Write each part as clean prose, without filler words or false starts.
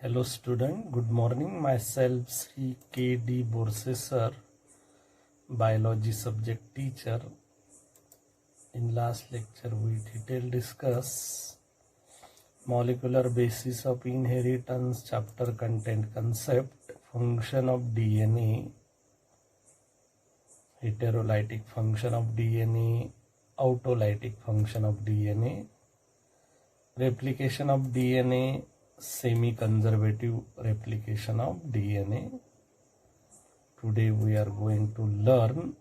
Hello student, good morning. Myself Sri K.D. Borse sir, biology subject teacher. In last lecture we detail discuss molecular basis of inheritance, chapter content concept, function of DNA, heterolytic function of DNA, autolytic function of DNA, replication of DNA, semi-conservative replication of DNA. Today we are going to learn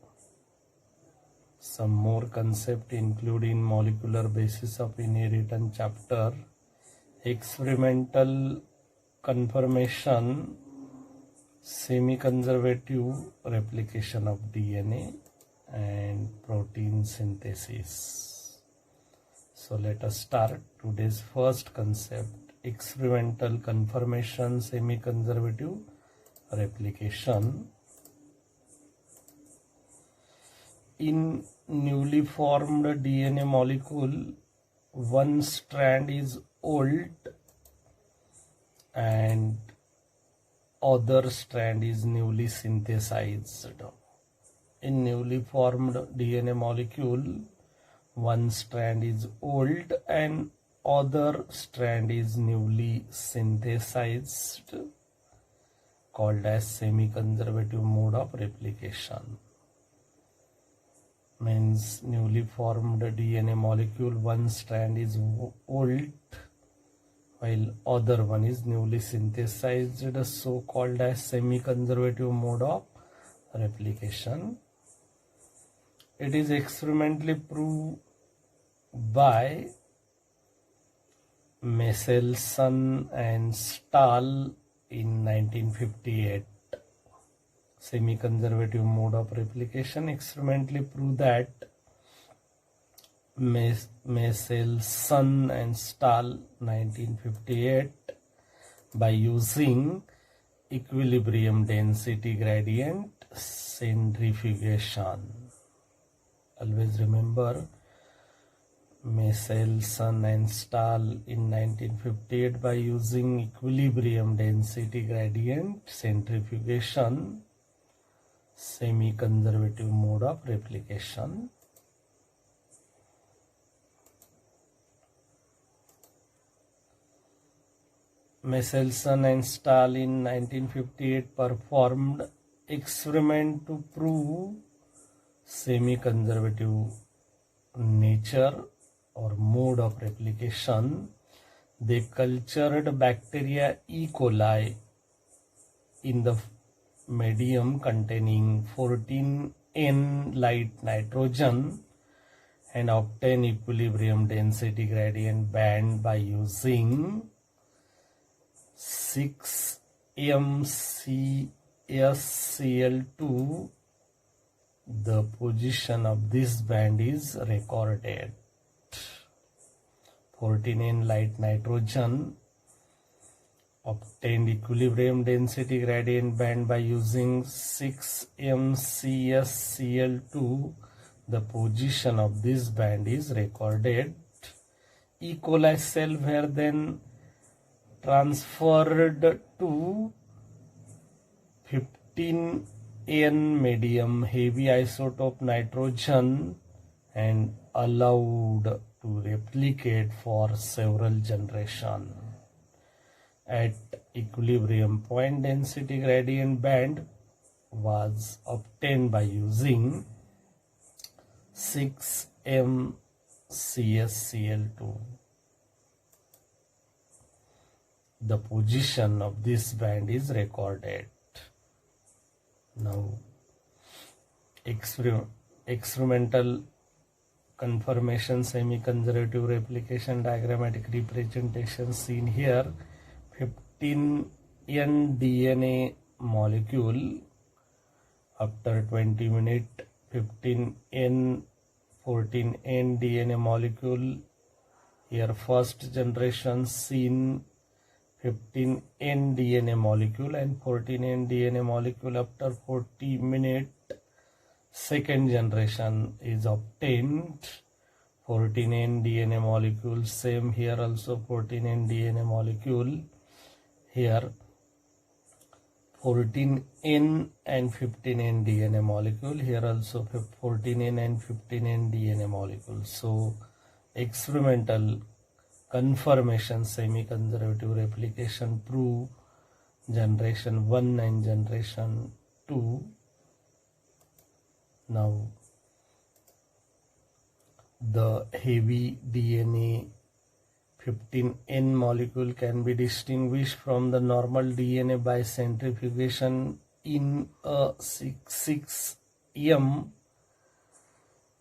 some more concept including molecular basis of inheritance chapter, experimental confirmation, semi-conservative replication of DNA and protein synthesis. So let us start today's first concept, experimental confirmation, semi-conservative replication. In newly formed DNA molecule, one strand is old and other strand is newly synthesized. In newly formed DNA molecule, one strand is old and other strand is newly synthesized, called as semi-conservative mode of replication. Means newly formed DNA molecule, one strand is old while other one is newly synthesized, so called as semi-conservative mode of replication. It is experimentally proved by Michelson and Stahl in 1958. Semi-conservative mode of replication experimentally proved that Michelson and Stahl 1958 by using equilibrium density gradient centrifugation. Always remember, Michelson and Stahl in 1958 by using equilibrium density gradient centrifugation, semi-conservative mode of replication. Michelson and Stahl in 1958 performed experiment to prove semi-conservative nature or mode of replication. They cultured bacteria E. coli in the medium containing 14N light nitrogen and obtain equilibrium density gradient band by using 6MCSCl2. The position of this band is recorded. 14N light nitrogen obtained equilibrium density gradient band by using 6MCSCl2. The position of this band is recorded. E. coli cell were then transferred to 15N medium heavy isotope nitrogen and allowed to replicate for several generations. At equilibrium point, density gradient band was obtained by using 6MCSCl2. The position of this band is recorded. Now, experimental confirmation, semi-conservative replication, diagrammatic representation seen here. 15N DNA molecule, after 20 minutes 15N 14N DNA molecule, here first generation seen 15N DNA molecule and 14N DNA molecule. After 40 minutes second generation is obtained, 14N DNA molecule. Same here also 14N DNA molecule. here 14N and 15N DNA molecule, here also 14N and 15N DNA molecule. So experimental confirmation semi-conservative replication prove generation 1 and generation 2. Now the heavy DNA 15N molecule can be distinguished from the normal DNA by centrifugation in a 6,6M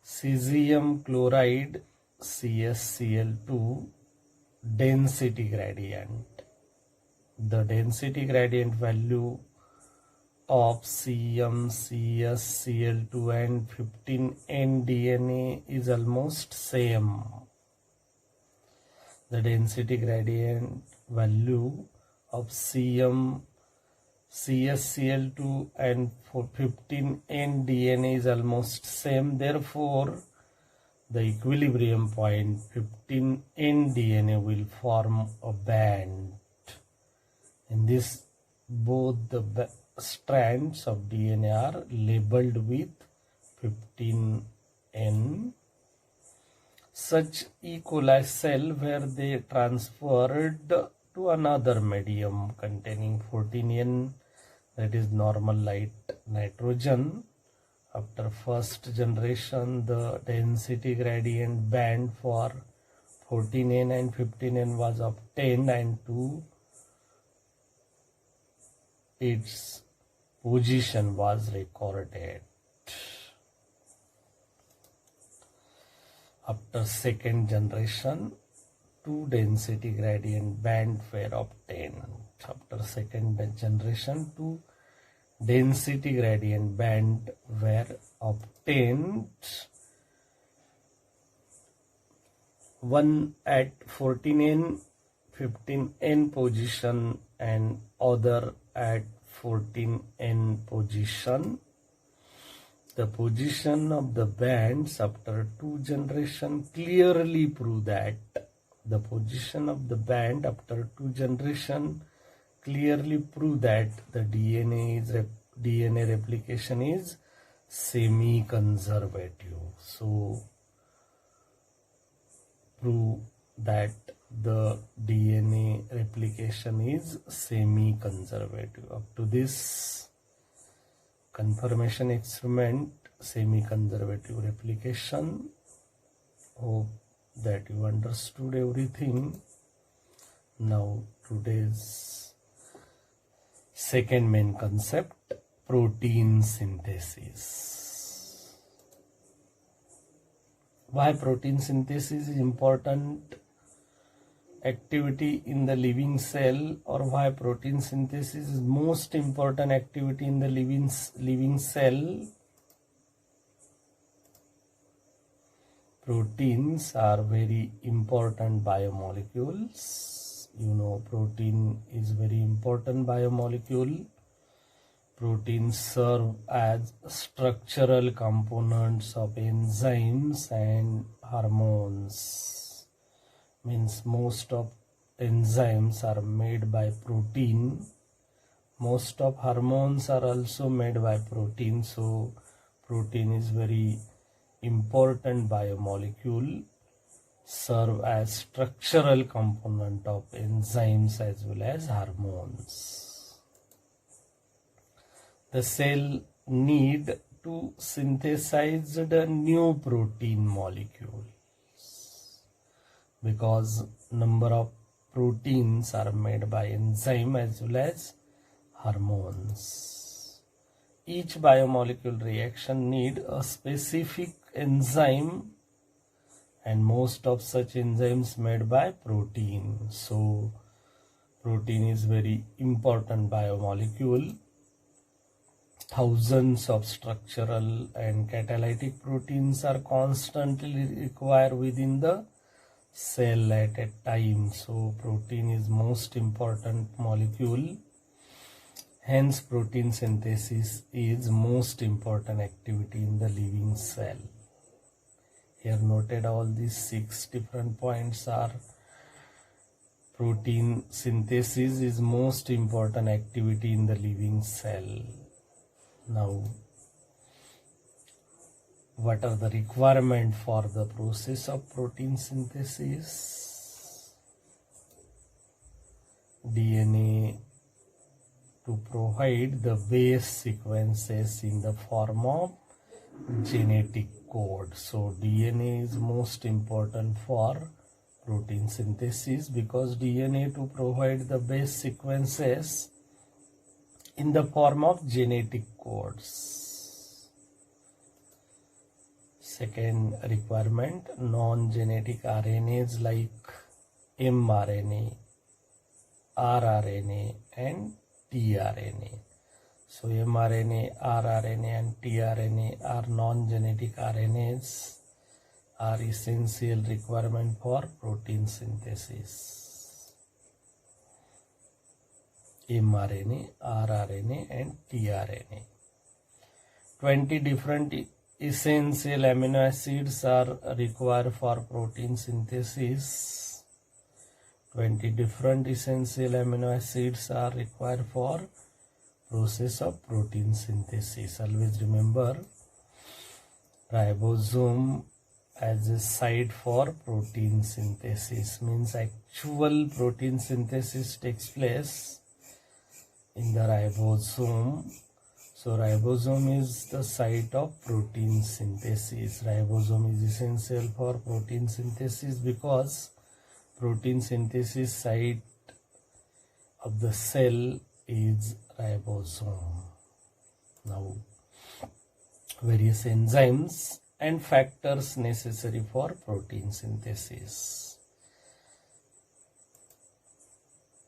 cesium chloride CsCl2 density gradient. The density gradient value of cesium, CsCl2 and 15N DNA is almost same. The density gradient value of cesium, CsCl2 and 15N DNA is almost same. Therefore, the equilibrium point 15N DNA will form a band. In this, both the strands of DNA are labeled with 15N. Such E. coli cell where they transferred to another medium containing 14N, that is normal light nitrogen. After first generation, the density gradient band for 14N and 15N was obtained, and to its position was recorded. After second generation, two density gradient band were obtained. After second generation, two density gradient band were obtained, one at 14N 15N position and other at 14N position. The position of the bands after two generations clearly prove that the position of the band after two generations clearly prove that the DNA replication is semi-conservative. So prove that the DNA replication is semi-conservative. Up to this confirmation experiment, semi-conservative replication. Hope that you understood everything. Now today's second main concept, protein synthesis. Why protein synthesis is important activity in the living cell, or why protein synthesis is most important activity in the living cell? Proteins are very important biomolecules. You know, protein is very important biomolecule. Proteins serve as structural components of enzymes and hormones. Means most of enzymes are made by protein. Most of hormones are also made by protein. So protein is very important biomolecule, serve as structural component of enzymes as well as hormones. The cell need to synthesize the new protein molecule, because number of proteins are made by enzyme as well as hormones. Each biomolecule reaction need a specific enzyme, and most of such enzymes made by protein. So protein is very important biomolecule. Thousands of structural and catalytic proteins are constantly required within the cell at a time. So protein is most important molecule. Hence protein synthesis is most important activity in the living cell. Here noted all these 6 different points are protein synthesis is most important activity in the living cell. Now, what are the requirements for the process of protein synthesis? DNA to provide the base sequences in the form of genetic code. So DNA is most important for protein synthesis because DNA to provide the base sequences in the form of genetic codes. Second requirement, non-genetic RNAs like mRNA, rRNA and tRNA. So mRNA, rRNA and tRNA are non-genetic RNAs are essential requirement for protein synthesis. mRNA, rRNA and tRNA. 20 different essential amino acids are required for protein synthesis. 20 different essential amino acids are required for process of protein synthesis. Always remember, ribosome as a site for protein synthesis means actual protein synthesis takes place in the ribosome. So ribosome is the site of protein synthesis. Ribosome is essential for protein synthesis because protein synthesis site of the cell is ribosome. Now, various enzymes and factors necessary for protein synthesis.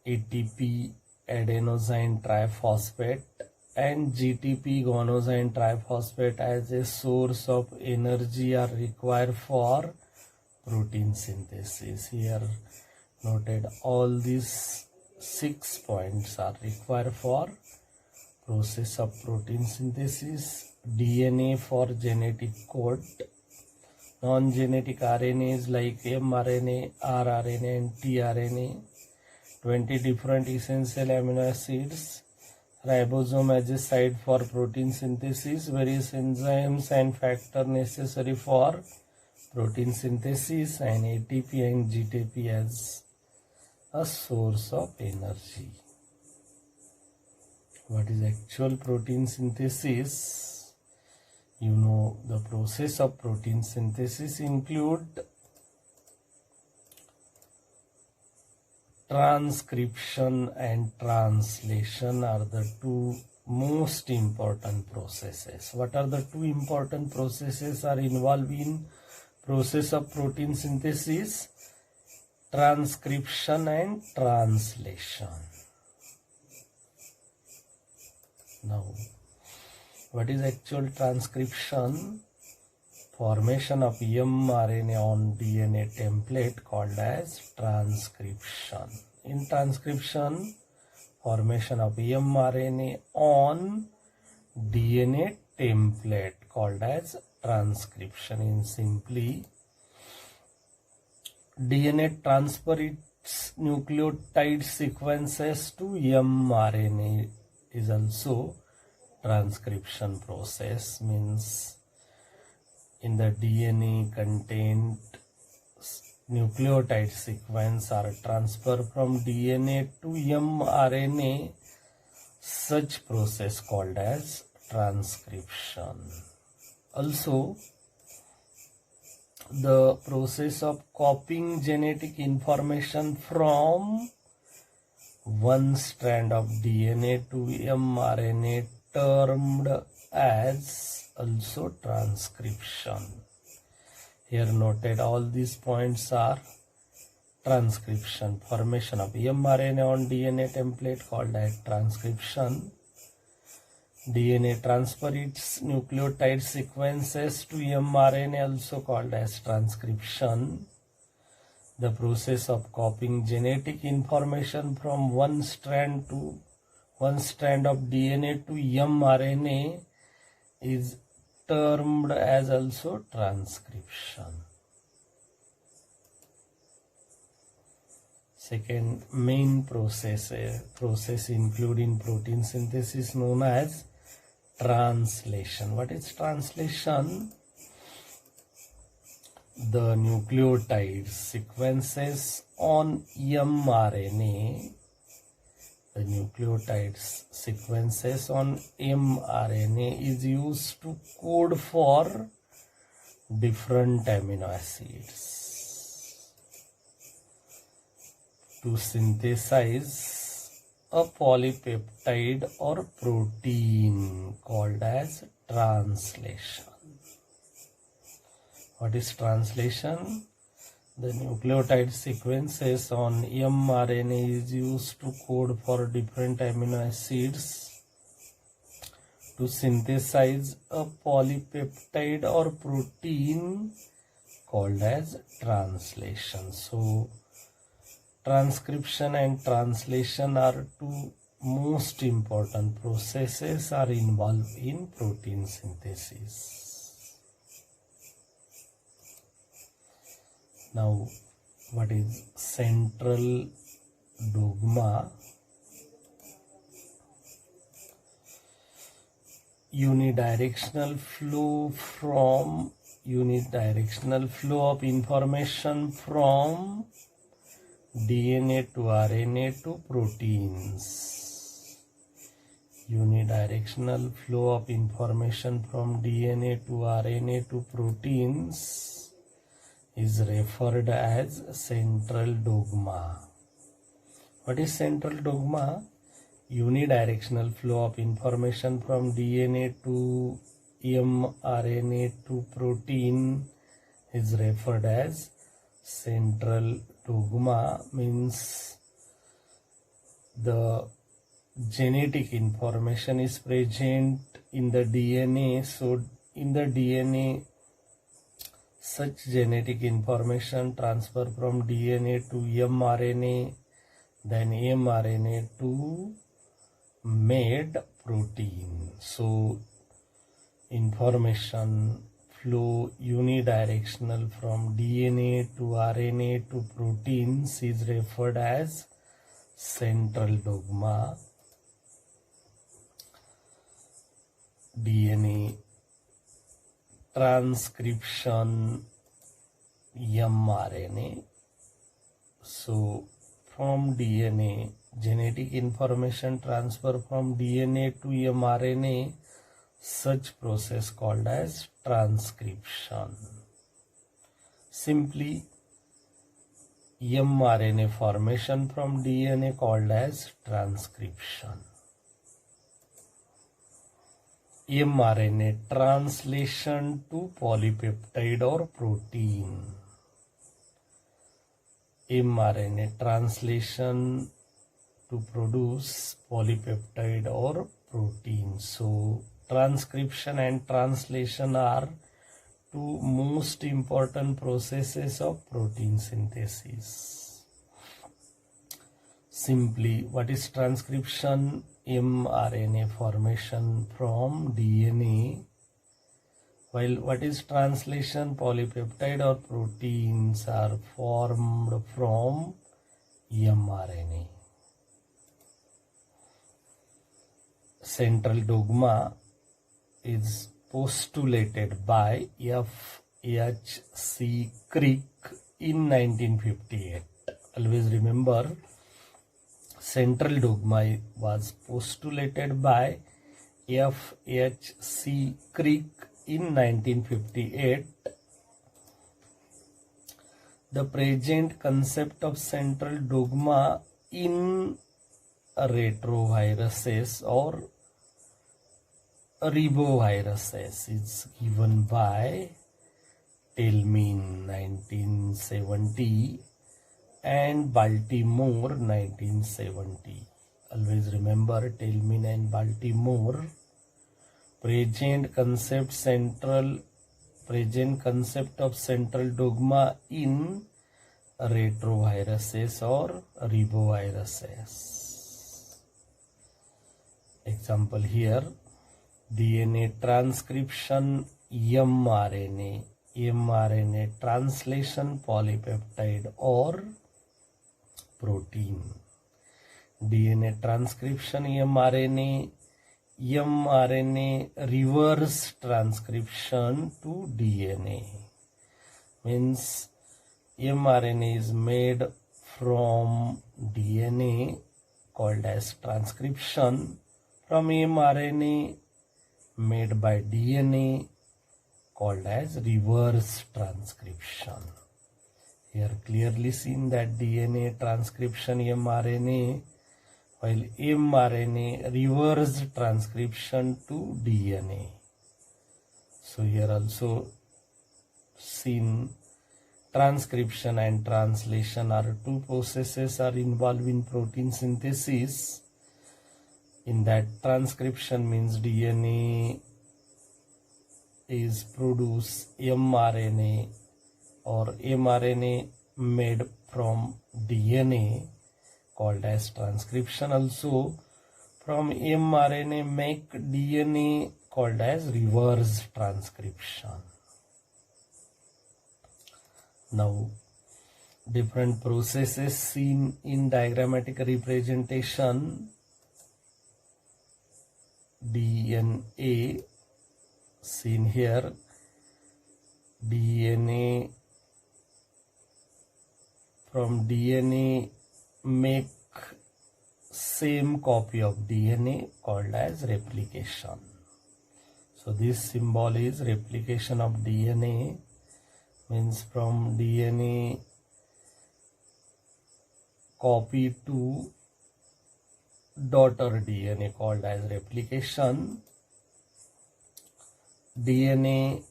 ATP adenosine triphosphate and GTP guanosine triphosphate as a source of energy are required for protein synthesis. Here noted all these 6 points are required for process of protein synthesis. DNA for genetic code, non-genetic RNAs like mRNA, rRNA and tRNA, 20 different essential amino acids, ribosome as a site for protein synthesis, various enzymes and factors necessary for protein synthesis, and ATP and GTP as a source of energy. What is actual protein synthesis? You know, the process of protein synthesis include transcription and translation are the two most important processes. What are the two important processes are involved in process of protein synthesis? Transcription and translation. Now, what is actual transcription? Formation of mRNA on DNA template called as transcription. In transcription, formation of mRNA on DNA template called as transcription. In simply, DNA transfer its nucleotide sequences to mRNA is also transcription process. Means in the DNA contained nucleotide sequence are transferred from DNA to mRNA. Such process called as transcription. Also, the process of copying genetic information from one strand of DNA to mRNA termed as also transcription. Here noted all these points are transcription. Formation of mRNA on DNA template called as transcription. DNA transfer its nucleotide sequences to mRNA also called as transcription. The process of copying genetic information from one strand of DNA to mRNA is termed as also transcription. Second main process included in protein synthesis known as translation. What is translation? The nucleotide sequences on mRNA. The nucleotide sequences on mRNA is used to code for different amino acids to synthesize a polypeptide or protein called as translation. What is translation? The nucleotide sequences on mRNA is used to code for different amino acids to synthesize a polypeptide or protein called as translation. So, transcription and translation are two most important processes are involved in protein synthesis. Now, what is central dogma? Unidirectional flow of information from DNA to RNA to proteins. Unidirectional flow of information from DNA to RNA to proteins is referred as central dogma. What is central dogma? Unidirectional flow of information from DNA to mRNA to protein is referred as central dogma. Means the genetic information is present in the DNA. So in the DNA, such genetic information transfer from DNA to mRNA, then mRNA to made protein. So information flow unidirectional from DNA to RNA to proteins is referred as central dogma. DNA transcription mRNA. So from DNA, genetic information transfer from DNA to mRNA, such process called as transcription. Simply mRNA formation from DNA called as transcription. mRNA translation to polypeptide or protein. mRNA translation to produce polypeptide or protein. So transcription and translation are two most important processes of protein synthesis. Simply, what is transcription? mRNA formation from DNA. While what is translation? Polypeptide or proteins are formed from mRNA. Central dogma is postulated by F.H.C. Crick in 1958. Always remember, central dogma was postulated by F.H.C. Crick in 1958. The present concept of central dogma in retroviruses or riboviruses is given by Tillman 1970 and Baltimore 1970. Always remember Tillman and Baltimore. Present concept of central dogma in retroviruses or riboviruses. Example here, DNA transcription mRNA translation polypeptide or protein. DNA transcription, mRNA reverse transcription to DNA. Means mRNA is made from DNA called as transcription, from mRNA made by DNA called as reverse transcription. Here clearly seen that DNA transcription mRNA, while mRNA reverse transcription to DNA. So here also seen transcription and translation are two processes are involved in protein synthesis. In that, transcription means DNA is produce mRNA or mRNA made from DNA called as transcription. Also from mRNA make DNA called as reverse transcription. Now different processes seen in diagrammatic representation. DNA seen here, DNA from DNA make same copy of DNA called as replication. So this symbol is replication of DNA, means from DNA copy to daughter DNA called as replication. DNA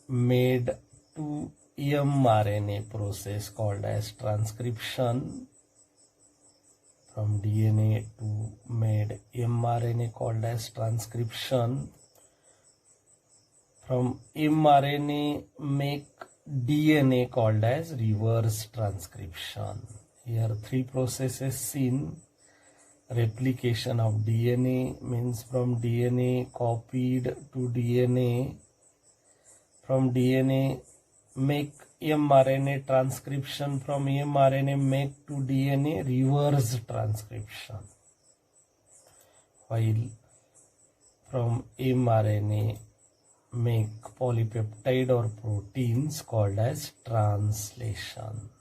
made to mRNA process called as transcription. From DNA to made mRNA called as transcription. From mRNA make DNA called as reverse transcription. Here three processes seen. Replication of DNA means from DNA copied to DNA. From DNA make mRNA transcription. From mRNA make to DNA reverse transcription. While from mRNA make polypeptide or proteins called as translation.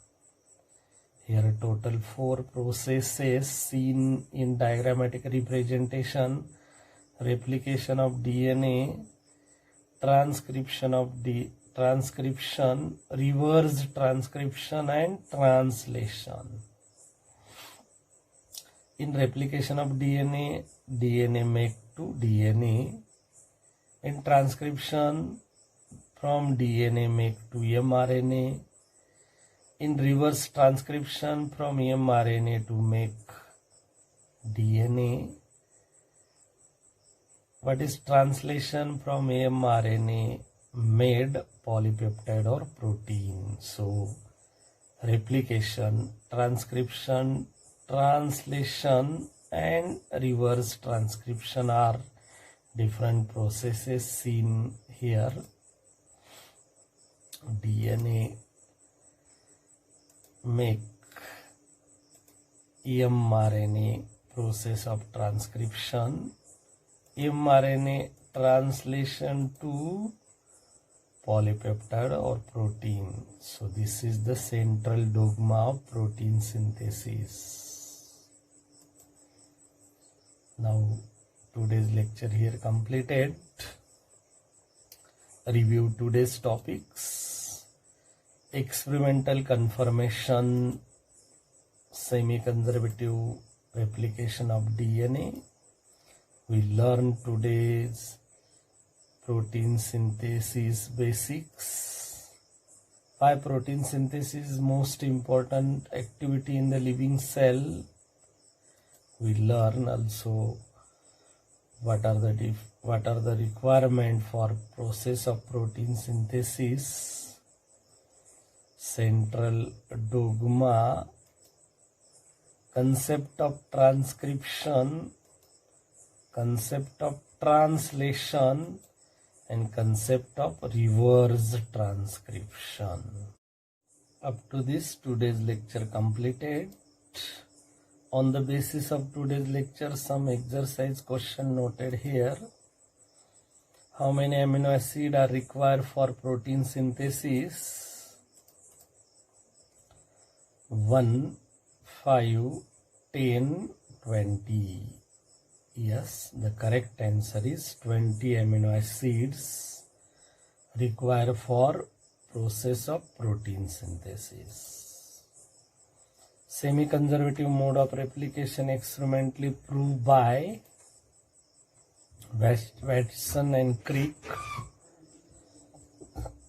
Here total four processes seen in diagrammatic representation: replication of DNA, transcription, reverse transcription, and translation. In replication of DNA, DNA make to DNA. In transcription, from DNA make to mRNA. In reverse transcription, from mRNA to make DNA. What is translation? From mRNA made polypeptide or protein. So replication, transcription, translation, and reverse transcription are different processes seen here. DNA make mRNA process of transcription, mRNA translation to polypeptide or protein. So this is the central dogma of protein synthesis. Now today's lecture here completed. Review today's topics: experimental confirmation, semi-conservative replication of DNA. We learned today's protein synthesis basics. Why protein synthesis is most important activity in the living cell. We learn also what are the requirement for process of protein synthesis, central dogma, concept of transcription, concept of translation, and concept of reverse transcription. Up to this, today's lecture completed. On the basis of today's lecture, some exercise question noted here. How many amino acids are required for protein synthesis? 1, 5, 10, 20. Yes, the correct answer is 20 amino acids required for process of protein synthesis. Semi-conservative mode of replication experimentally proved by Watson and Crick,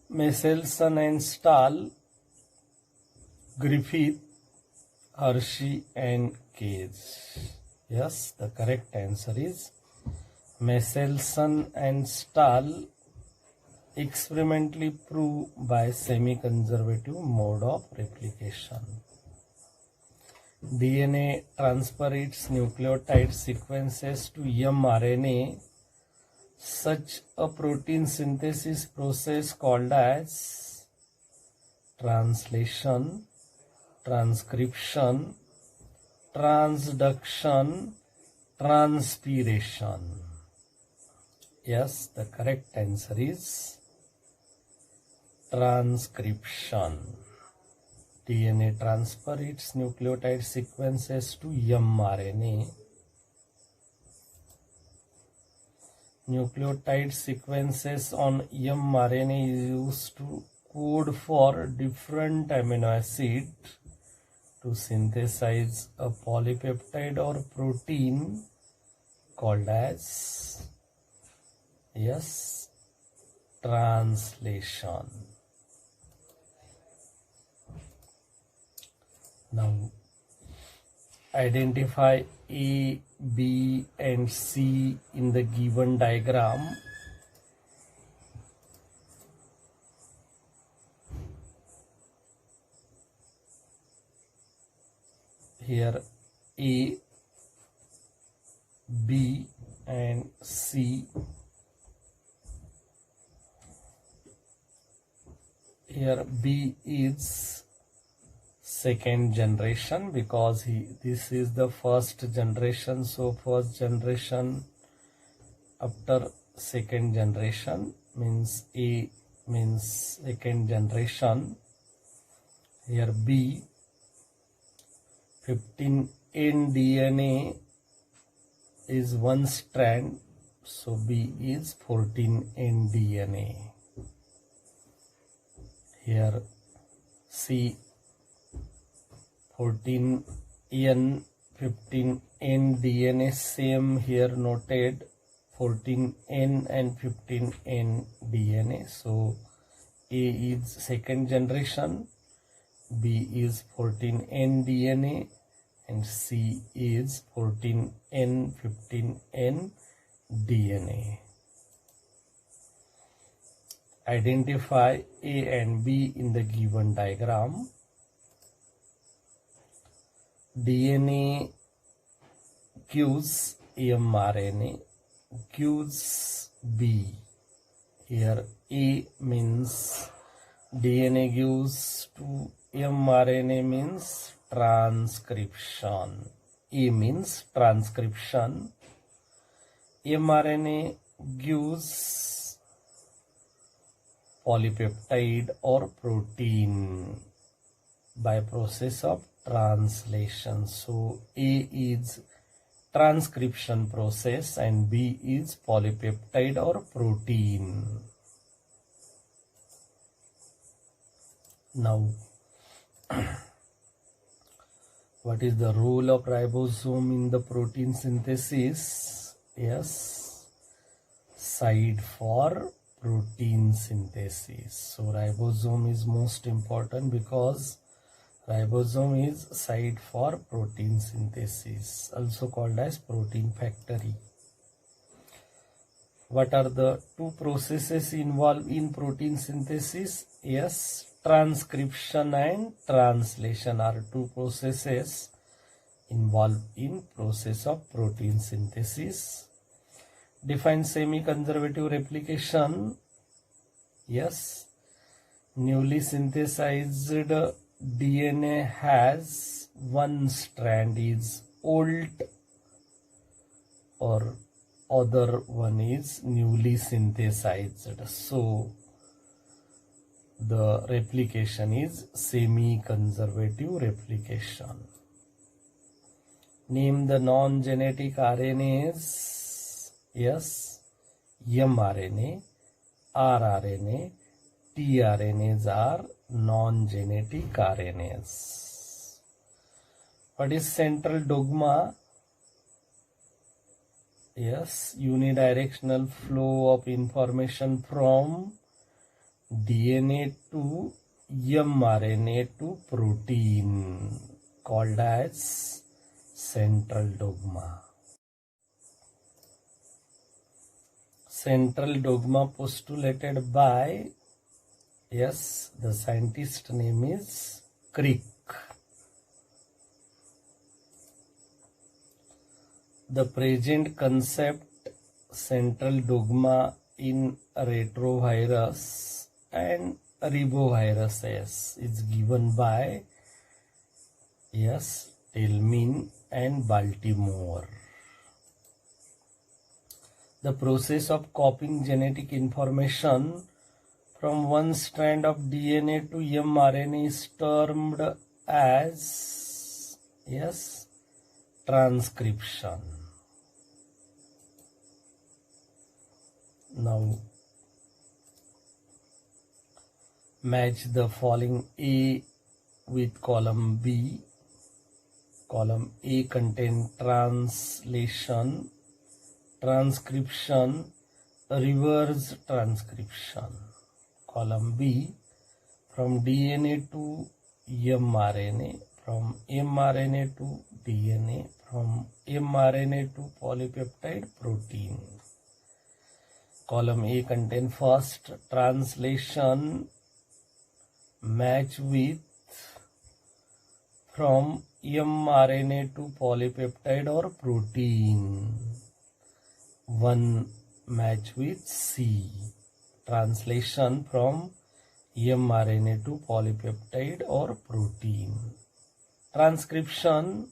Michelson and Stahl, Griffith, Hershey and Cage. Yes, the correct answer is Michelson and Stahl experimentally proved by semi-conservative mode of replication. DNA transfer its nucleotide sequences to mRNA. Such a protein synthesis process called as translation, transcription, transduction, transpiration. Yes, the correct answer is transcription. DNA transfer its nucleotide sequences to mRNA. Nucleotide sequences on mRNA is used to code for different amino acid to synthesize a polypeptide or protein called as, yes, translation. Now identify A, B and C in the given diagram. Here A, B and C. Here B is second generation because this is the first generation, so first generation after second generation means A means second generation. Here B, 15N DNA is one strand, so B is 14N DNA. Here C, 14N, 15N DNA, same here noted 14N and 15N DNA. So A is second generation, B is 14N DNA and C is 14N, 15N DNA. Identify A and B in the given diagram. DNA gives mRNA, gives B. Here A means DNA gives to mRNA means transcription. A means transcription. mRNA gives polypeptide or protein by process of translation. So A is transcription process and B is polypeptide or protein. Now what is the role of ribosome in the protein synthesis? Yes, site for protein synthesis. So ribosome is most important because ribosome is site for protein synthesis, also called as protein factory. What are the two processes involved in protein synthesis? Yes, transcription and translation are two processes involved in process of protein synthesis. Define semi-conservative replication. Yes, newly synthesized DNA has one strand is old or other one is newly synthesized. So the replication is semi-conservative replication. Name the non-genetic RNAs. Yes, mRNA, rRNA, tRNAs are non-genetic RNAs. What is central dogma? Yes, unidirectional flow of information from DNA to mRNA to protein, called as central dogma. Central dogma postulated by, yes, the scientist name is Crick. The present concept central dogma in retrovirus and riboviruses is given by, yes, Tillman and Baltimore. The process of copying genetic information from one strand of DNA to mRNA is termed as, yes, transcription. Now match the following A with column B. Column A contains translation, transcription, reverse transcription. Column B from DNA to mRNA, from mRNA to DNA, from mRNA to polypeptide protein. Column A contains first translation, match with from mRNA to polypeptide or protein. One match with C, translation from mRNA to polypeptide or protein. Transcription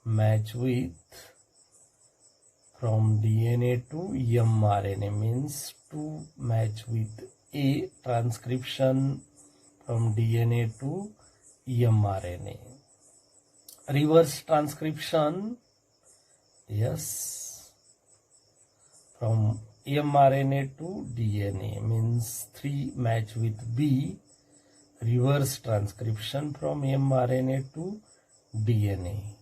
match with from DNA to mRNA, means to match with A, transcription from DNA to mRNA. Reverse transcription, yes, from mRNA to DNA, means 3 match with B. Reverse transcription from mRNA to DNA.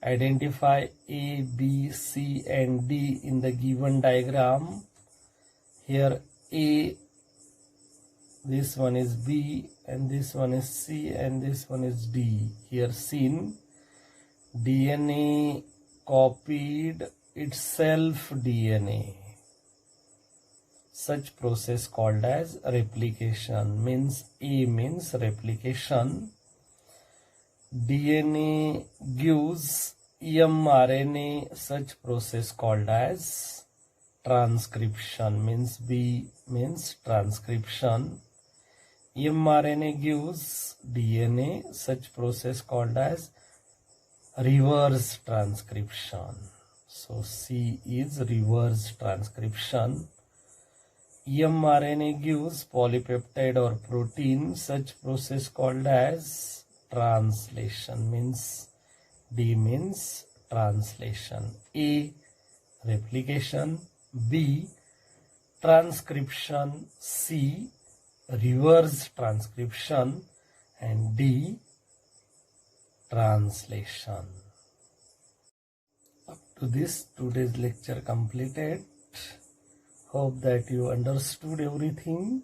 Identify A, B, C and D in the given diagram. Here A, this one is B and this one is C and this one is D. Here seen DNA copied itself DNA. Such process called as replication, means A means replication. DNA gives mRNA, such process called as transcription, means B means transcription. mRNA gives DNA, such process called as reverse transcription. So C is reverse transcription. mRNA gives polypeptide or protein, such process called as translation, means D means translation. A, replication. B, transcription. C, reverse transcription. And D, translation. Up to this, today's lecture completed. Hope that you understood everything.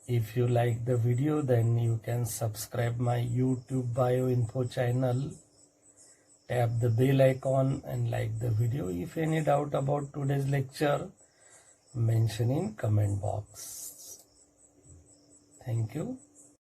If you like the video, then you can subscribe my YouTube BioInfo channel. Tap the bell icon and like the video. If any doubt about today's lecture, mention in comment box. Thank you.